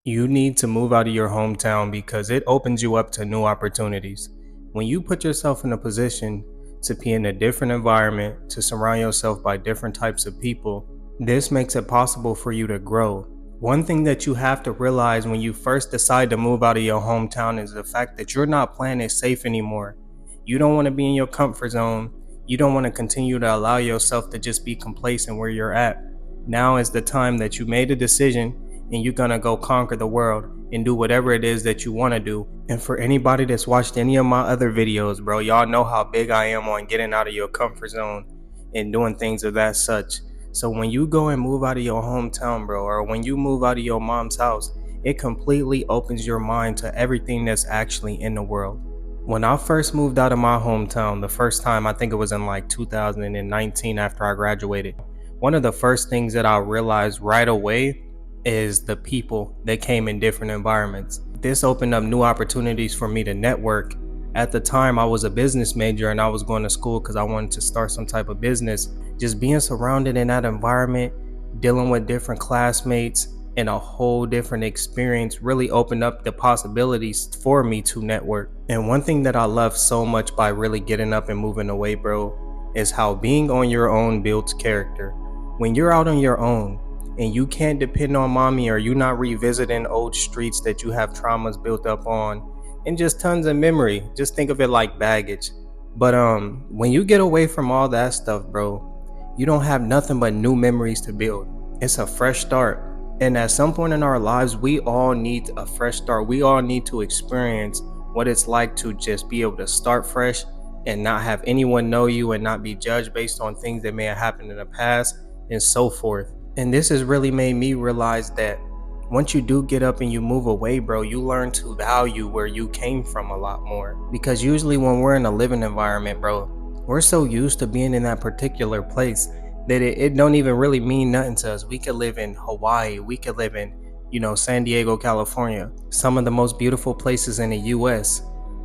You need to move out of your hometown because it opens you up to new opportunities. When you put yourself in a position to be in a different environment, to surround yourself by different types of people, this makes it possible for you to grow. One thing that you have to realize when you first decide to move out of your hometown is the fact that you're not playing it safe anymore. You don't want to be in your comfort zone. You don't want to continue to allow yourself to just be complacent where you're at. Now is the time that you made a decision and you're gonna go conquer the world and do whatever it is that you want to do. And for anybody that's watched any of my other videos, bro, y'all know how big I am on getting out of your comfort zone and doing things of that such. So when you go and move out of your hometown, bro, or when you move out of your mom's house, it completely opens your mind to everything that's actually in the world. When I first moved out of my hometown, the first time, I think it was in like 2019 after I graduated, one of the first things that I realized right away is the people that came in different environments. This opened up new opportunities for me to network. At the time, I was a business major and I was going to school because I wanted to start some type of business. Just being surrounded in that environment, dealing with different classmates, and a whole different experience really opened up the possibilities for me to network. And one thing that I love so much by really getting up and moving away, bro, is how being on your own builds character. When you're out on your own and you can't depend on mommy, or you're not revisiting old streets that you have traumas built up on and just tons of memory, just think of it like baggage. But when you get away from all that stuff, bro, you don't have nothing but new memories to build. It's a fresh start. And at some point in our lives, we all need a fresh start. We all need to experience what it's like to just be able to start fresh and not have anyone know you and not be judged based on things that may have happened in the past and so forth. And this has really made me realize that once you do get up and you move away, bro, you learn to value where you came from a lot more. Because usually when we're in a living environment, bro, we're so used to being in that particular place that it don't even really mean nothing to us. We could live in Hawaii, we could live in, San Diego, California, some of the most beautiful places in the US.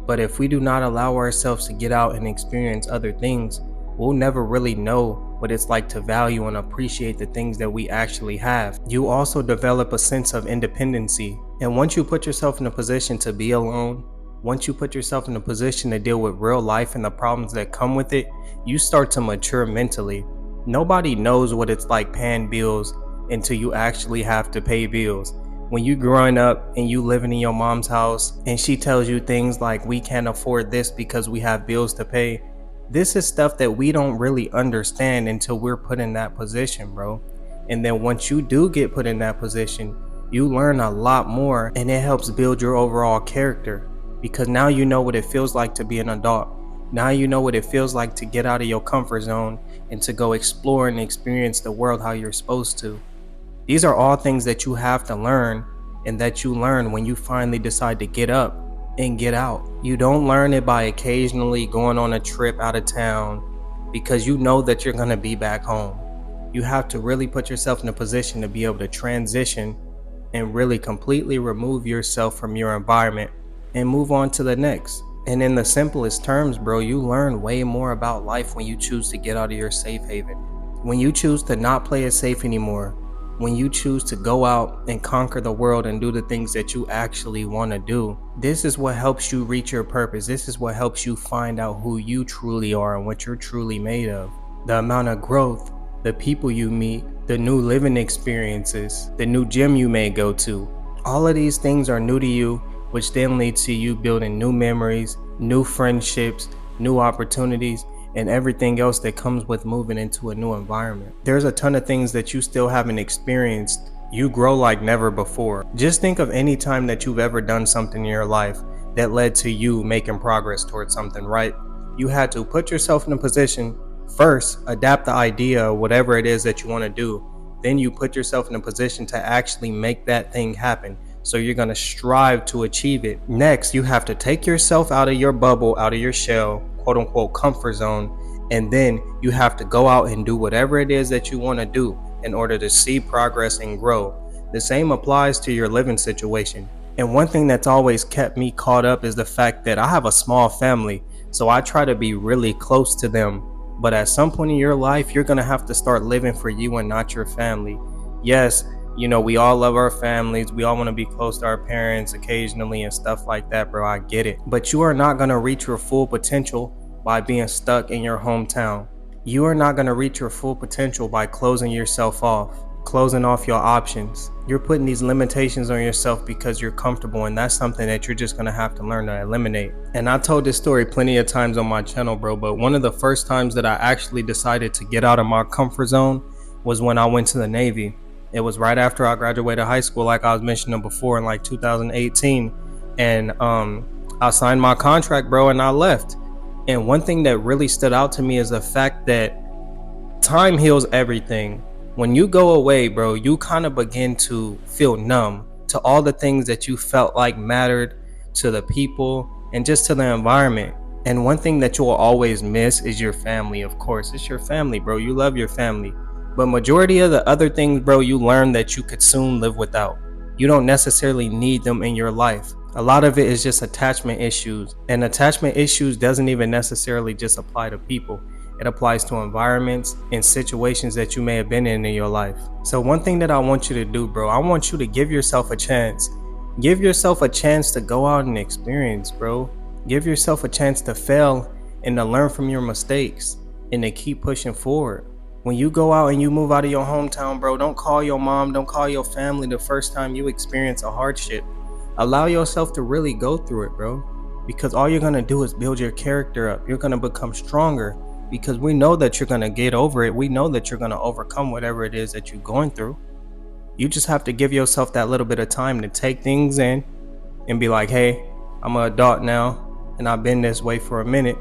But if we do not allow ourselves to get out and experience other things, we'll never really know what it's like to value and appreciate the things that we actually have. You also develop a sense of independency. And once you put yourself in a position to be alone, once you put yourself in a position to deal with real life and the problems that come with it, you start to mature mentally. Nobody knows what it's like paying bills until you actually have to pay bills. When you growing up and you living in your mom's house and she tells you things like, we can't afford this because we have bills to pay, this is stuff that we don't really understand until we're put in that position, bro. And then once you do get put in that position, you learn a lot more, and it helps build your overall character, because now you know what it feels like to be an adult. Now you know what it feels like to get out of your comfort zone and to go explore and experience the world how you're supposed to. These are all things that you have to learn, and that you learn when you finally decide to get up and get out. You don't learn it by occasionally going on a trip out of town because you know that you're going to be back home. You have to really put yourself in a position to be able to transition and really completely remove yourself from your environment and move on to the next. And in the simplest terms, bro, you learn way more about life when you choose to get out of your safe haven. When you choose to not play it safe anymore. When you choose to go out and conquer the world and do the things that you actually want to do. This is what helps you reach your purpose. This is what helps you find out who you truly are and what you're truly made of. The amount of growth, the people you meet, the new living experiences, the new gym you may go to. All of these things are new to you, which then leads to you building new memories, new friendships, new opportunities, and everything else that comes with moving into a new environment. There's a ton of things that you still haven't experienced. You grow like never before. Just think of any time that you've ever done something in your life that led to you making progress towards something, right? You had to put yourself in a position, first, adapt the idea of whatever it is that you want to do. Then you put yourself in a position to actually make that thing happen. So you're going to strive to achieve it. Next, you have to take yourself out of your bubble, out of your shell, quote unquote comfort zone, and then you have to go out and do whatever it is that you want to do in order to see progress and grow. The same applies to your living situation. And one thing that's always kept me caught up is the fact that I have a small family, so I try to be really close to them. But at some point in your life, you're going to have to start living for you and not your family. Yes, We all love our families. We all want to be close to our parents occasionally and stuff like that, bro. I get it. But you are not going to reach your full potential by being stuck in your hometown. You are not going to reach your full potential by closing yourself off, closing off your options. You're putting these limitations on yourself because you're comfortable, and that's something that you're just going to have to learn to eliminate. And I told this story plenty of times on my channel, bro, but one of the first times that I actually decided to get out of my comfort zone was when I went to the Navy. It was right after I graduated high school, like I was mentioning before, in like 2018. And I signed my contract, bro, and I left. And one thing that really stood out to me is the fact that time heals everything. When you go away, bro, you kind of begin to feel numb to all the things that you felt like mattered, to the people and just to the environment. And one thing that you will always miss is your family. Of course, it's your family, bro. You love your family. But majority of the other things, bro, you learn that you could soon live without. You don't necessarily need them in your life. A lot of it is just attachment issues. And attachment issues doesn't even necessarily just apply to people. It applies to environments and situations that you may have been in your life. So one thing that I want you to do, bro, I want you to give yourself a chance. Give yourself a chance to go out and experience, bro. Give yourself a chance to fail and to learn from your mistakes and to keep pushing forward. When you go out and you move out of your hometown, bro, don't call your mom, don't call your family the first time you experience a hardship. Allow yourself to really go through it, bro, because all you're going to do is build your character up. You're going to become stronger because we know that you're going to get over it. We know that you're going to overcome whatever it is that you're going through. You just have to give yourself that little bit of time to take things in and be like, hey, I'm an adult now and I've been this way for a minute.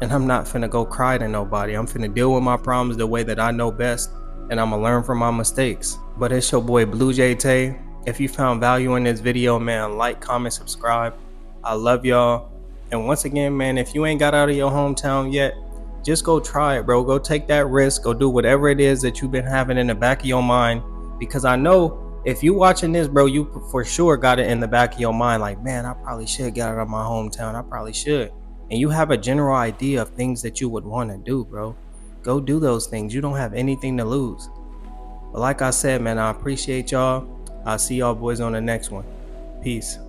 And I'm not finna go cry to nobody. I'm finna deal with my problems the way that I know best, and I'm gonna learn from my mistakes. But it's your boy Blue Jay Tay. If you found value in this video, man, like, comment, subscribe. I love y'all. And once again, man, if you ain't got out of your hometown yet, just go try it, bro. Go take that risk. Go do whatever it is that you've been having in the back of your mind. Because I know if you watching this, bro, you for sure got it in the back of your mind like, man, I probably should get out of my hometown. I probably should. And you have a general idea of things that you would want to do, bro. Go do those things. You don't have anything to lose. But like I said, man, I appreciate y'all. I'll see y'all boys on the next one. Peace.